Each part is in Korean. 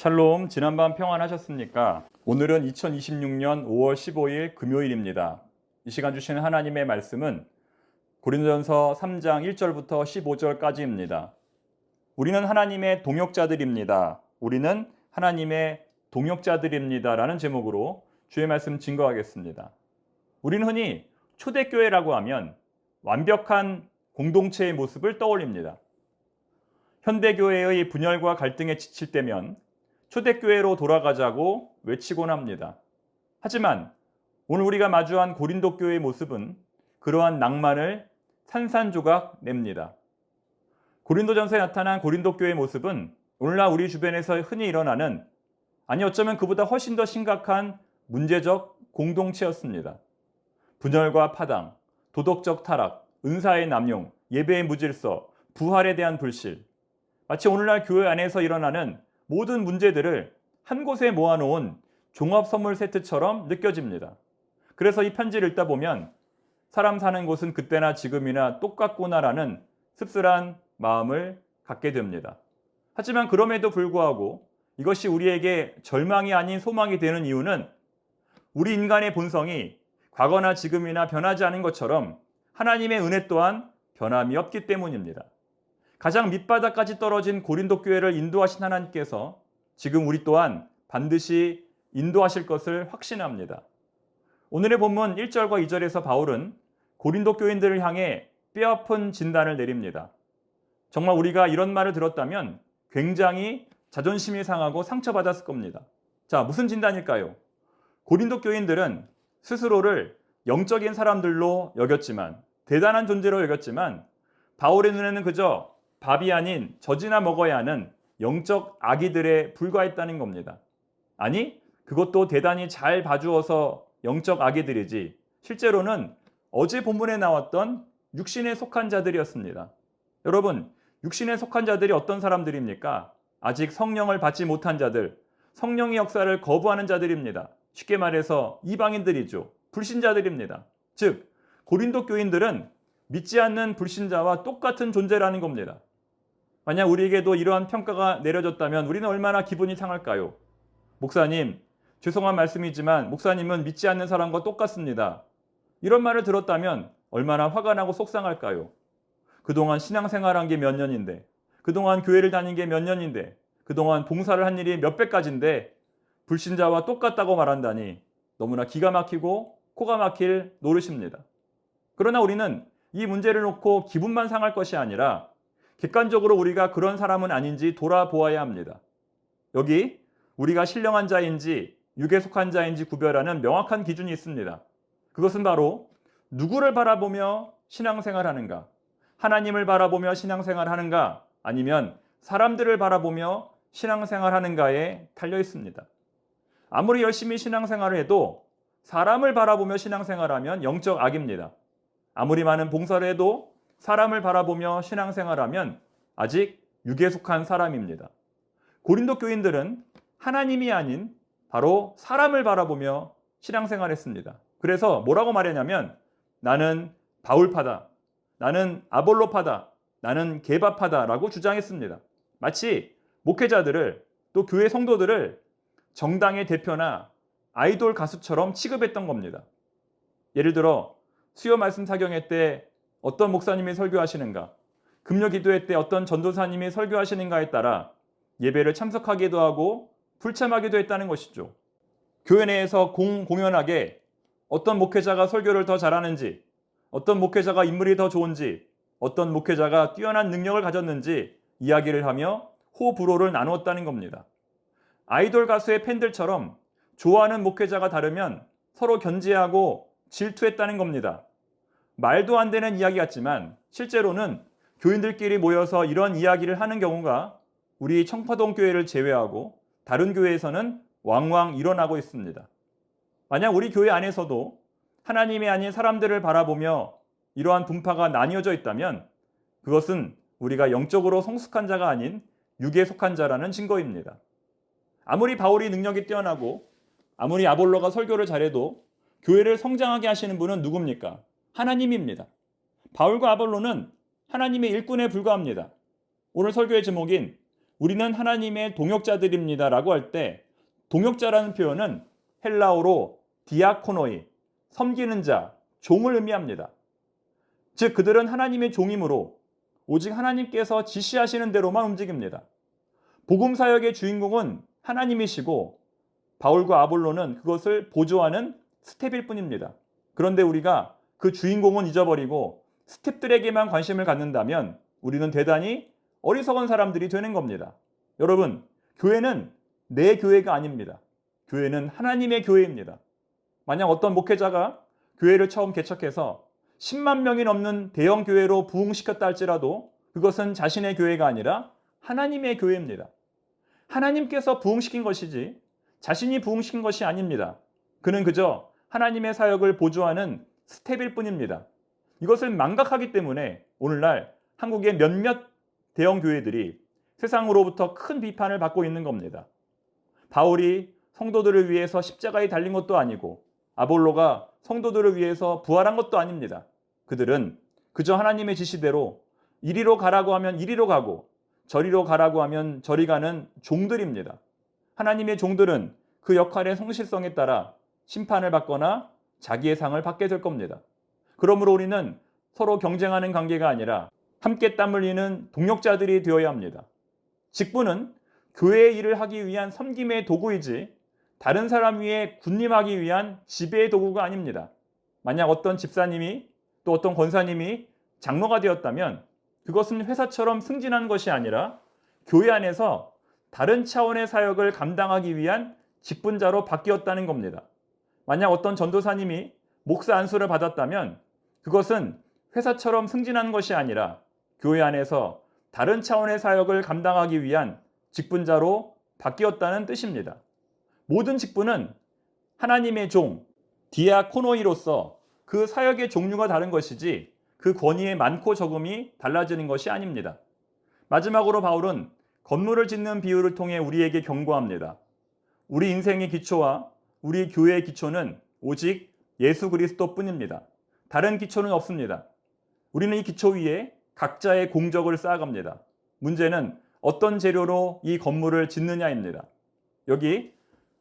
샬롬, 지난밤 평안하셨습니까? 오늘은 2026년 5월 15일 금요일입니다. 이 시간 주시는 하나님의 말씀은 고린도전서 3장 1절부터 15절까지입니다. 우리는 하나님의 동역자들입니다. 우리는 하나님의 동역자들입니다. 라는 제목으로 주의 말씀 증거하겠습니다. 우리는 흔히 초대교회라고 하면 완벽한 공동체의 모습을 떠올립니다. 현대교회의 분열과 갈등에 지칠 때면 초대교회로 돌아가자고 외치곤 합니다. 하지만 오늘 우리가 마주한 고린도 교회의 모습은 그러한 낭만을 산산조각 냅니다. 고린도전서에 나타난 고린도 교회의 모습은 오늘날 우리 주변에서 흔히 일어나는, 아니 어쩌면 그보다 훨씬 더 심각한 문제적 공동체였습니다. 분열과 파당, 도덕적 타락, 은사의 남용, 예배의 무질서, 부활에 대한 불실, 마치 오늘날 교회 안에서 일어나는 모든 문제들을 한 곳에 모아놓은 종합 선물 세트처럼 느껴집니다. 그래서 이 편지를 읽다 보면 사람 사는 곳은 그때나 지금이나 똑같구나라는 씁쓸한 마음을 갖게 됩니다. 하지만 그럼에도 불구하고 이것이 우리에게 절망이 아닌 소망이 되는 이유는 우리 인간의 본성이 과거나 지금이나 변하지 않은 것처럼 하나님의 은혜 또한 변함이 없기 때문입니다. 가장 밑바닥까지 떨어진 고린도 교회를 인도하신 하나님께서 지금 우리 또한 반드시 인도하실 것을 확신합니다. 오늘의 본문 1절과 2절에서 바울은 고린도 교인들을 향해 뼈아픈 진단을 내립니다. 정말 우리가 이런 말을 들었다면 굉장히 자존심이 상하고 상처받았을 겁니다. 자, 무슨 진단일까요? 고린도 교인들은 스스로를 영적인 사람들로 여겼지만, 대단한 존재로 여겼지만 바울의 눈에는 그저 밥이 아닌 젖이나 먹어야 하는 영적 아기들에 불과했다는 겁니다. 아니, 그것도 대단히 잘 봐주어서 영적 아기들이지 실제로는 어제 본문에 나왔던 육신에 속한 자들이었습니다. 여러분, 육신에 속한 자들이 어떤 사람들입니까? 아직 성령을 받지 못한 자들, 성령의 역사를 거부하는 자들입니다. 쉽게 말해서 이방인들이죠. 불신자들입니다. 즉, 고린도 교인들은 믿지 않는 불신자와 똑같은 존재라는 겁니다. 만약 우리에게도 이러한 평가가 내려졌다면 우리는 얼마나 기분이 상할까요? 목사님, 죄송한 말씀이지만 목사님은 믿지 않는 사람과 똑같습니다. 이런 말을 들었다면 얼마나 화가 나고 속상할까요? 그동안 신앙생활한 게 몇 년인데, 그동안 교회를 다닌 게 몇 년인데, 그동안 봉사를 한 일이 몇백 가지인데 불신자와 똑같다고 말한다니 너무나 기가 막히고 코가 막힐 노릇입니다. 그러나 우리는 이 문제를 놓고 기분만 상할 것이 아니라 객관적으로 우리가 그런 사람은 아닌지 돌아보아야 합니다. 여기 우리가 신령한 자인지 육에 속한 자인지 구별하는 명확한 기준이 있습니다. 그것은 바로 누구를 바라보며 신앙생활하는가, 하나님을 바라보며 신앙생활하는가, 아니면 사람들을 바라보며 신앙생활하는가에 달려 있습니다. 아무리 열심히 신앙생활을 해도 사람을 바라보며 신앙생활하면 영적 악입니다. 아무리 많은 봉사를 해도 사람을 바라보며 신앙생활하면 아직 육에 속한 사람입니다. 고린도 교인들은 하나님이 아닌 바로 사람을 바라보며 신앙생활했습니다. 그래서 뭐라고 말했냐면 나는 바울파다, 나는 아볼로파다, 나는 게바파다라고 주장했습니다. 마치 목회자들을, 또 교회 성도들을 정당의 대표나 아이돌 가수처럼 취급했던 겁니다. 예를 들어 수요 말씀 사경회 때 어떤 목사님이 설교하시는가, 금요 기도회 때 어떤 전도사님이 설교하시는가에 따라 예배를 참석하기도 하고 불참하기도 했다는 것이죠. 교회 내에서 공공연하게 어떤 목회자가 설교를 더 잘하는지, 어떤 목회자가 인물이 더 좋은지, 어떤 목회자가 뛰어난 능력을 가졌는지 이야기를 하며 호불호를 나누었다는 겁니다. 아이돌 가수의 팬들처럼 좋아하는 목회자가 다르면 서로 견제하고 질투했다는 겁니다. 말도 안 되는 이야기 같지만 실제로는 교인들끼리 모여서 이런 이야기를 하는 경우가 우리 청파동 교회를 제외하고 다른 교회에서는 왕왕 일어나고 있습니다. 만약 우리 교회 안에서도 하나님이 아닌 사람들을 바라보며 이러한 분파가 나뉘어져 있다면 그것은 우리가 영적으로 성숙한 자가 아닌 육에 속한 자라는 증거입니다. 아무리 바울이 능력이 뛰어나고 아무리 아볼로가 설교를 잘해도 교회를 성장하게 하시는 분은 누굽니까? 하나님입니다. 바울과 아볼로는 하나님의 일꾼에 불과합니다. 오늘 설교의 제목인 우리는 하나님의 동역자들입니다 라고 할 때 동역자라는 표현은 헬라어로 디아코노이, 섬기는 자, 종을 의미합니다. 즉 그들은 하나님의 종이므로 오직 하나님께서 지시하시는 대로만 움직입니다. 복음 사역의 주인공은 하나님이시고 바울과 아볼로는 그것을 보조하는 스텝일 뿐입니다. 그런데 우리가 그 주인공은 잊어버리고 스텝들에게만 관심을 갖는다면 우리는 대단히 어리석은 사람들이 되는 겁니다. 여러분, 교회는 내 교회가 아닙니다. 교회는 하나님의 교회입니다. 만약 어떤 목회자가 교회를 처음 개척해서 10만 명이 넘는 대형 교회로 부흥시켰다 할지라도 그것은 자신의 교회가 아니라 하나님의 교회입니다. 하나님께서 부흥시킨 것이지 자신이 부흥시킨 것이 아닙니다. 그는 그저 하나님의 사역을 보조하는 스텝일 뿐입니다. 이것을 망각하기 때문에 오늘날 한국의 몇몇 대형 교회들이 세상으로부터 큰 비판을 받고 있는 겁니다. 바울이 성도들을 위해서 십자가에 달린 것도 아니고 아볼로가 성도들을 위해서 부활한 것도 아닙니다. 그들은 그저 하나님의 지시대로 이리로 가라고 하면 이리로 가고 저리로 가라고 하면 저리 가는 종들입니다. 하나님의 종들은 그 역할의 성실성에 따라 심판을 받거나 자기의 상을 받게 될 겁니다. 그러므로 우리는 서로 경쟁하는 관계가 아니라 함께 땀 흘리는 동역자들이 되어야 합니다. 직분은 교회의 일을 하기 위한 섬김의 도구이지 다른 사람 위에 군림하기 위한 지배의 도구가 아닙니다. 만약 어떤 집사님이 또 어떤 권사님이 장로가 되었다면 그것은 회사처럼 승진한 것이 아니라 교회 안에서 다른 차원의 사역을 감당하기 위한 직분자로 바뀌었다는 겁니다. 만약 어떤 전도사님이 목사 안수를 받았다면 그것은 회사처럼 승진한 것이 아니라 교회 안에서 다른 차원의 사역을 감당하기 위한 직분자로 바뀌었다는 뜻입니다. 모든 직분은 하나님의 종, 디아코노이로서 그 사역의 종류가 다른 것이지 그 권위의 많고 적음이 달라지는 것이 아닙니다. 마지막으로 바울은 건물을 짓는 비유를 통해 우리에게 경고합니다. 우리 인생의 기초와 우리 교회의 기초는 오직 예수 그리스도뿐입니다. 다른 기초는 없습니다. 우리는 이 기초 위에 각자의 공적을 쌓아갑니다. 문제는 어떤 재료로 이 건물을 짓느냐입니다. 여기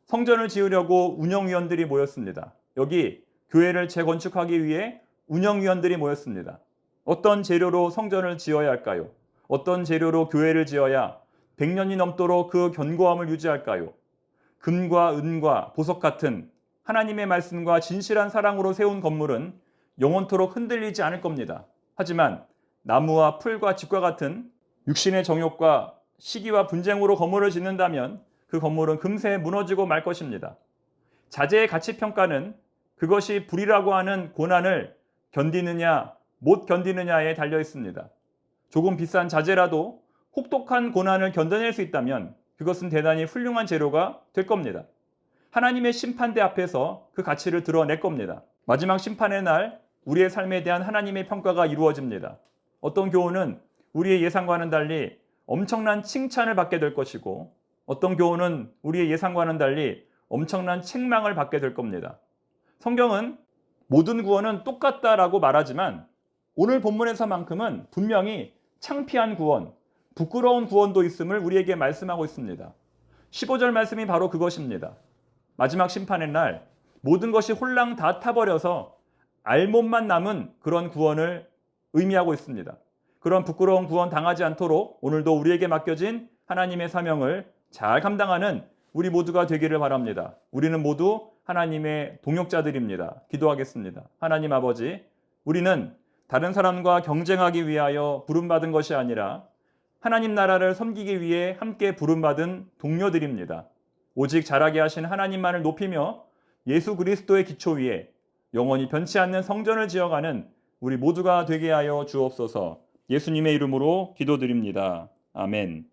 성전을 지으려고 운영위원들이 모였습니다. 여기 교회를 재건축하기 위해 운영위원들이 모였습니다. 어떤 재료로 성전을 지어야 할까요? 어떤 재료로 교회를 지어야 100년이 넘도록 그 견고함을 유지할까요? 금과 은과 보석 같은 하나님의 말씀과 진실한 사랑으로 세운 건물은 영원토록 흔들리지 않을 겁니다. 하지만 나무와 풀과 집과 같은 육신의 정욕과 시기와 분쟁으로 건물을 짓는다면 그 건물은 금세 무너지고 말 것입니다. 자재의 가치 평가는 그것이 불이라고 하는 고난을 견디느냐 못 견디느냐에 달려 있습니다. 조금 비싼 자재라도 혹독한 고난을 견뎌낼 수 있다면 그것은 대단히 훌륭한 재료가 될 겁니다. 하나님의 심판대 앞에서 그 가치를 드러낼 겁니다. 마지막 심판의 날 우리의 삶에 대한 하나님의 평가가 이루어집니다. 어떤 교훈은 우리의 예상과는 달리 엄청난 칭찬을 받게 될 것이고 어떤 교훈은 우리의 예상과는 달리 엄청난 책망을 받게 될 겁니다. 성경은 모든 구원은 똑같다라고 말하지만 오늘 본문에서만큼은 분명히 창피한 구원, 부끄러운 구원도 있음을 우리에게 말씀하고 있습니다. 15절 말씀이 바로 그것입니다. 마지막 심판의 날 모든 것이 홀랑 다 타버려서 알몸만 남은 그런 구원을 의미하고 있습니다. 그런 부끄러운 구원 당하지 않도록 오늘도 우리에게 맡겨진 하나님의 사명을 잘 감당하는 우리 모두가 되기를 바랍니다. 우리는 모두 하나님의 동역자들입니다. 기도하겠습니다. 하나님 아버지, 우리는 다른 사람과 경쟁하기 위하여 부름받은 것이 아니라 하나님 나라를 섬기기 위해 함께 부름받은 동료들입니다. 오직 자라게 하신 하나님만을 높이며 예수 그리스도의 기초 위에 영원히 변치 않는 성전을 지어가는 우리 모두가 되게 하여 주옵소서. 예수님의 이름으로 기도드립니다. 아멘.